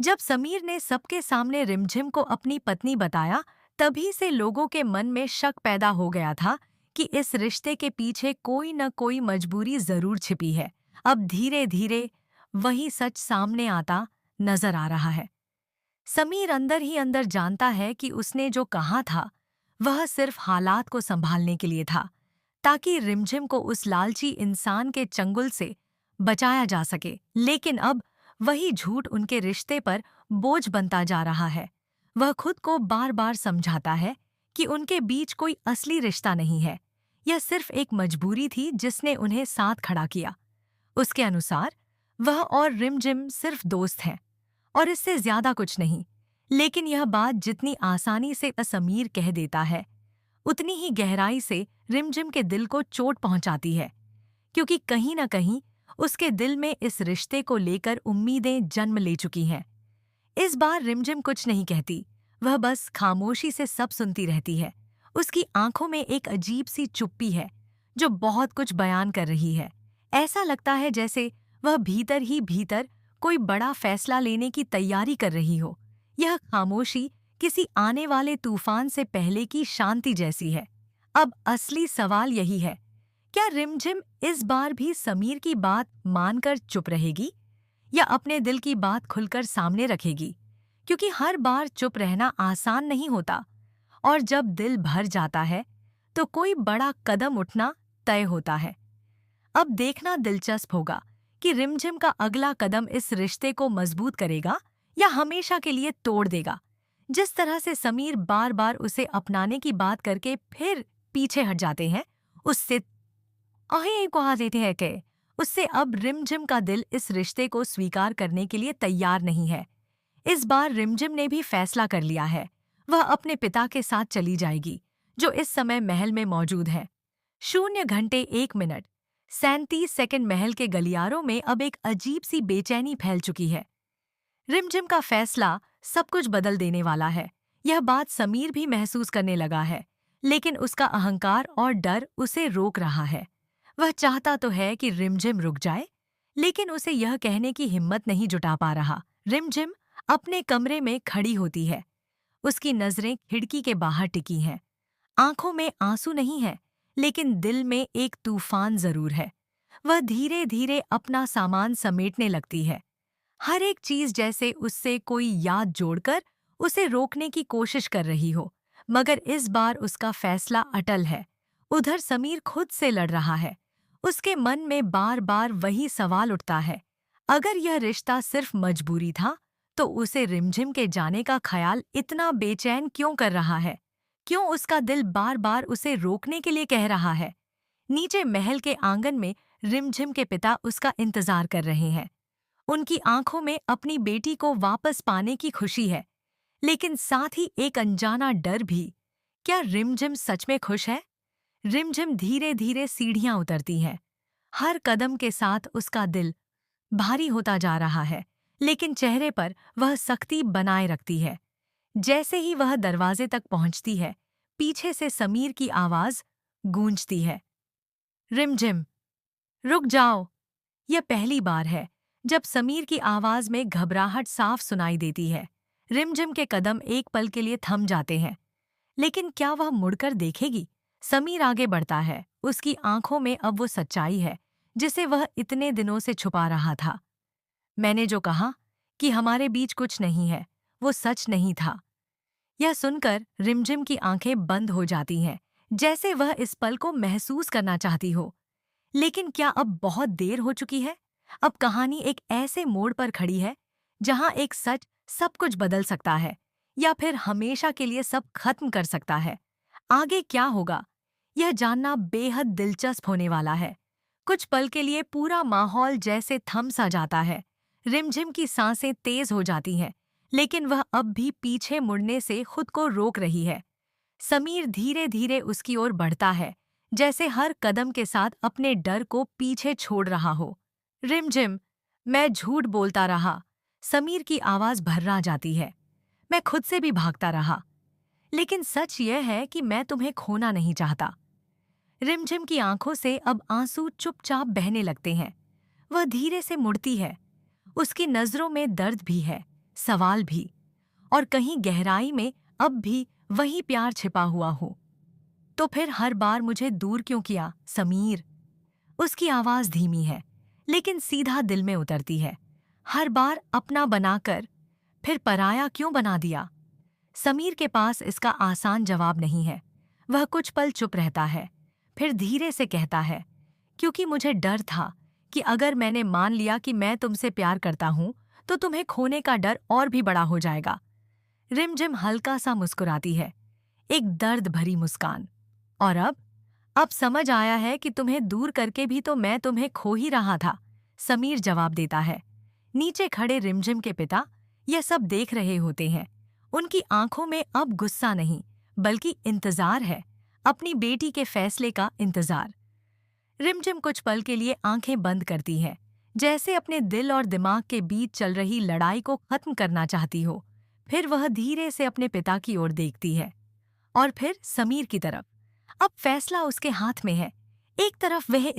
जब समीर ने सबके सामने रिमझिम को अपनी पत्नी बताया, तभी से लोगों के मन में शक पैदा हो गया था कि इस रिश्ते के पीछे कोई न कोई मजबूरी जरूर छिपी है। अब धीरे धीरे वही सच सामने आता नजर आ रहा है। समीर अंदर ही अंदर जानता है कि उसने जो कहा था वह सिर्फ हालात को संभालने के लिए था, ताकि रिमझिम को उस लालची इंसान के चंगुल से बचाया जा सके। लेकिन अब वही झूठ उनके रिश्ते पर बोझ बनता जा रहा है। वह खुद को बार बार समझाता है कि उनके बीच कोई असली रिश्ता नहीं है। यह सिर्फ एक मजबूरी थी जिसने उन्हें साथ खड़ा किया। उसके अनुसार वह और रिमझिम सिर्फ दोस्त हैं और इससे ज्यादा कुछ नहीं। लेकिन यह बात जितनी आसानी से समीर कह देता है, उतनी ही गहराई से रिमझिम के दिल को चोट पहुंचाती है, क्योंकि कहीं न कहीं उसके दिल में इस रिश्ते को लेकर उम्मीदें जन्म ले चुकी हैं। इस बार रिमझिम कुछ नहीं कहती, वह बस खामोशी से सब सुनती रहती है। उसकी आंखों में एक अजीब सी चुप्पी है जो बहुत कुछ बयान कर रही है। ऐसा लगता है जैसे वह भीतर ही भीतर कोई बड़ा फैसला लेने की तैयारी कर रही हो। यह खामोशी किसी आने वाले तूफान से पहले की शांति जैसी है। अब असली सवाल यही है, क्या रिमझिम इस बार भी समीर की बात मानकर चुप रहेगी या अपने दिल की बात खुलकर सामने रखेगी? क्योंकि हर बार चुप रहना आसान नहीं होता, और जब दिल भर जाता है तो कोई बड़ा कदम उठना तय होता है। अब देखना दिलचस्प होगा कि रिमझिम का अगला कदम इस रिश्ते को मजबूत करेगा या हमेशा के लिए तोड़ देगा। जिस तरह से समीर बार बार उसे अपनाने की बात करके फिर पीछे हट जाते हैं, उससे कहा देते हैं कि उससे अब रिमझिम का दिल इस रिश्ते को स्वीकार करने के लिए तैयार नहीं है। इस बार रिमझिम ने भी फैसला कर लिया है। वह अपने पिता के साथ चली जाएगी, जो इस समय महल में मौजूद है। 0 घंटे 1 मिनट 37 सेकंड महल के गलियारों में अब एक अजीब सी बेचैनी फैल चुकी है। रिमझिम का फैसला सब कुछ बदल देने वाला है। यह बात समीर भी महसूस करने लगा है, लेकिन उसका अहंकार और डर उसे रोक रहा है। वह चाहता तो है कि रिमझिम रुक जाए, लेकिन उसे यह कहने की हिम्मत नहीं जुटा पा रहा। रिमझिम अपने कमरे में खड़ी होती है। उसकी नजरें खिड़की के बाहर टिकी हैं। आंखों में आंसू नहीं है, लेकिन दिल में एक तूफान जरूर है। वह धीरे धीरे अपना सामान समेटने लगती है। हर एक चीज जैसे उससे कोई याद जोड़कर उसे रोकने की कोशिश कर रही हो, मगर इस बार उसका फैसला अटल है। उधर समीर खुद से लड़ रहा है। उसके मन में बार बार वही सवाल उठता है, अगर यह रिश्ता सिर्फ मजबूरी था तो उसे रिमझिम के जाने का ख्याल इतना बेचैन क्यों कर रहा है? क्यों उसका दिल बार बार उसे रोकने के लिए कह रहा है? नीचे महल के आंगन में रिमझिम के पिता उसका इंतजार कर रहे हैं। उनकी आंखों में अपनी बेटी को वापस पाने की खुशी है, लेकिन साथ ही एक अनजाना डर भी। क्या रिमझिम सच में खुश है? रिमझिम धीरे धीरे सीढ़ियां उतरती है। हर कदम के साथ उसका दिल भारी होता जा रहा है, लेकिन चेहरे पर वह सख्ती बनाए रखती है। जैसे ही वह दरवाजे तक पहुंचती है, पीछे से समीर की आवाज गूंजती है, रिमझिम, रुक जाओ। यह पहली बार है जब समीर की आवाज में घबराहट साफ सुनाई देती है। रिमझिम के कदम एक पल के लिए थम जाते हैं, लेकिन क्या वह मुड़कर देखेगी? समीर आगे बढ़ता है। उसकी आंखों में अब वो सच्चाई है जिसे वह इतने दिनों से छुपा रहा था। मैंने जो कहा कि हमारे बीच कुछ नहीं है, वो सच नहीं था। यह सुनकर रिमझिम की आंखें बंद हो जाती हैं, जैसे वह इस पल को महसूस करना चाहती हो। लेकिन क्या अब बहुत देर हो चुकी है? अब कहानी एक ऐसे मोड़ पर खड़ी है जहां एक सच सब कुछ बदल सकता है, या फिर हमेशा के लिए सब खत्म कर सकता है। आगे क्या होगा, यह जानना बेहद दिलचस्प होने वाला है। कुछ पल के लिए पूरा माहौल जैसे थम सा जाता है। रिमझिम की सांसें तेज हो जाती हैं, लेकिन वह अब भी पीछे मुड़ने से खुद को रोक रही है। समीर धीरे धीरे उसकी ओर बढ़ता है, जैसे हर कदम के साथ अपने डर को पीछे छोड़ रहा हो। रिमझिम, मैं झूठ बोलता रहा। समीर की आवाज भर्रा जाती है। मैं खुद से भी भागता रहा, लेकिन सच यह है कि मैं तुम्हें खोना नहीं चाहता। रिमझिम की आंखों से अब आंसू चुपचाप बहने लगते हैं। वह धीरे से मुड़ती है। उसकी नजरों में दर्द भी है, सवाल भी, और कहीं गहराई में अब भी वही प्यार छिपा हुआ हो। तो फिर हर बार मुझे दूर क्यों किया, समीर? उसकी आवाज धीमी है, लेकिन सीधा दिल में उतरती है। हर बार अपना बनाकर फिर पराया क्यों बना दिया? समीर के पास इसका आसान जवाब नहीं है। वह कुछ पल चुप रहता है, फिर धीरे से कहता है, क्योंकि मुझे डर था कि अगर मैंने मान लिया कि मैं तुमसे प्यार करता हूं, तो तुम्हें खोने का डर और भी बड़ा हो जाएगा। रिमझिम हल्का सा मुस्कुराती है, एक दर्द भरी मुस्कान। और अब समझ आया है कि तुम्हें दूर करके भी तो मैं तुम्हें खो ही रहा था, समीर जवाब देता है। नीचे खड़े रिमझिम के पिता यह सब देख रहे होते हैं। उनकी आंखों में अब गुस्सा नहीं, बल्कि इंतजार है, अपनी बेटी के फैसले का इंतजार। रिमझिम कुछ पल के लिए आंखें बंद करती है, जैसे अपने दिल और दिमाग के बीच चल रही लड़ाई को खत्म करना चाहती हो। फिर वह धीरे से अपने पिता की ओर देखती है, और फिर समीर की तरफ। अब फैसला उसके हाथ में है। एक तरफ वह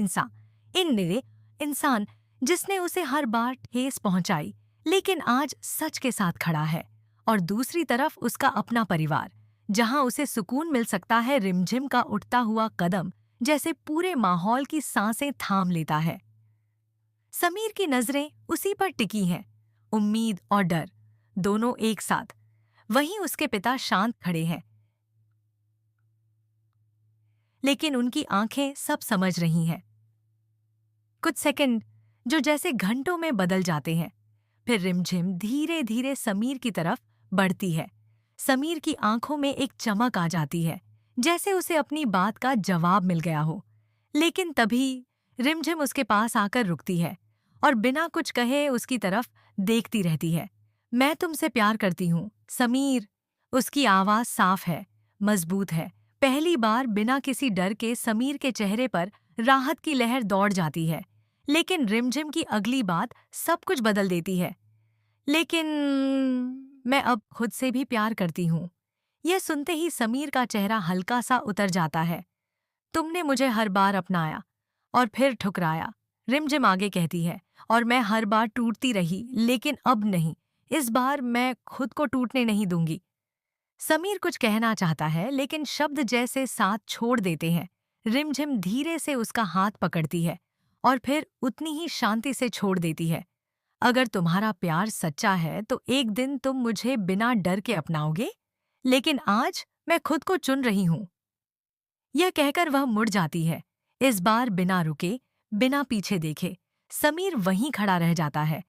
इंसान जिसने उसे हर बार ठेस पहुंचाई, लेकिन आज सच के साथ खड़ा है, और दूसरी तरफ उसका अपना परिवार, जहां उसे सुकून मिल सकता है। रिमझिम का उठता हुआ कदम जैसे पूरे माहौल की सांसें थाम लेता है। समीर की नजरें उसी पर टिकी हैं, उम्मीद और डर दोनों एक साथ। वहीं उसके पिता शांत खड़े हैं, लेकिन उनकी आंखें सब समझ रही हैं। कुछ सेकंड जो जैसे घंटों में बदल जाते हैं। फिर रिमझिम धीरे धीरे समीर की तरफ बढ़ती है। समीर की आंखों में एक चमक आ जाती है, जैसे उसे अपनी बात का जवाब मिल गया हो। लेकिन तभी रिमझिम उसके पास आकर रुकती है और बिना कुछ कहे उसकी तरफ देखती रहती है। मैं तुमसे प्यार करती हूँ, समीर। उसकी आवाज साफ है, मजबूत है। पहली बार बिना किसी डर के समीर के चेहरे पर राहत की लहर दौड़ जाती है। लेकिन रिमझिम की अगली बात सब कुछ बदल देती है। लेकिन मैं अब खुद से भी प्यार करती हूँ। यह सुनते ही समीर का चेहरा हल्का सा उतर जाता है। तुमने मुझे हर बार अपनाया और फिर ठुकराया, रिमझिम आगे कहती है, और मैं हर बार टूटती रही, लेकिन अब नहीं। इस बार मैं खुद को टूटने नहीं दूंगी। समीर कुछ कहना चाहता है, लेकिन शब्द जैसे साथ छोड़ देते हैं। रिमझिम धीरे से उसका हाथ पकड़ती है और फिर उतनी ही शांति से छोड़ देती है। अगर तुम्हारा प्यार सच्चा है तो एक दिन तुम मुझे बिना डर के अपनाओगे, लेकिन आज मैं खुद को चुन रही हूं। यह कहकर वह मुड़ जाती है, इस बार बिना रुके, बिना पीछे देखे। समीर वहीं खड़ा रह जाता है।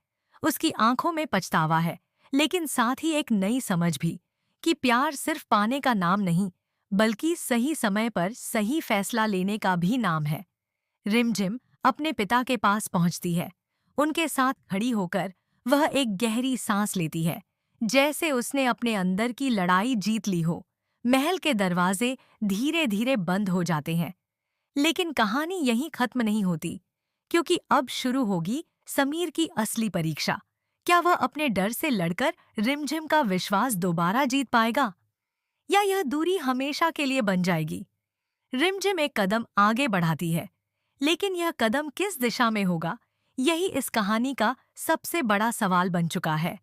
उसकी आंखों में पछतावा है, लेकिन साथ ही एक नई समझ भी, कि प्यार सिर्फ पाने का नाम नहीं, बल्कि सही समय पर सही फैसला लेने का भी नाम है। रिमझिम अपने पिता के पास पहुंचती है। उनके साथ खड़ी होकर वह एक गहरी सांस लेती है, जैसे उसने अपने अंदर की लड़ाई जीत ली हो। महल के दरवाजे धीरे धीरे बंद हो जाते हैं, लेकिन कहानी यहीं खत्म नहीं होती, क्योंकि अब शुरू होगी समीर की असली परीक्षा। क्या वह अपने डर से लड़कर रिमझिम का विश्वास दोबारा जीत पाएगा, या यह दूरी हमेशा के लिए बन जाएगी? रिमझिम एक कदम आगे बढ़ाती है, लेकिन यह कदम किस दिशा में होगा, यही इस कहानी का सबसे बड़ा सवाल बन चुका है।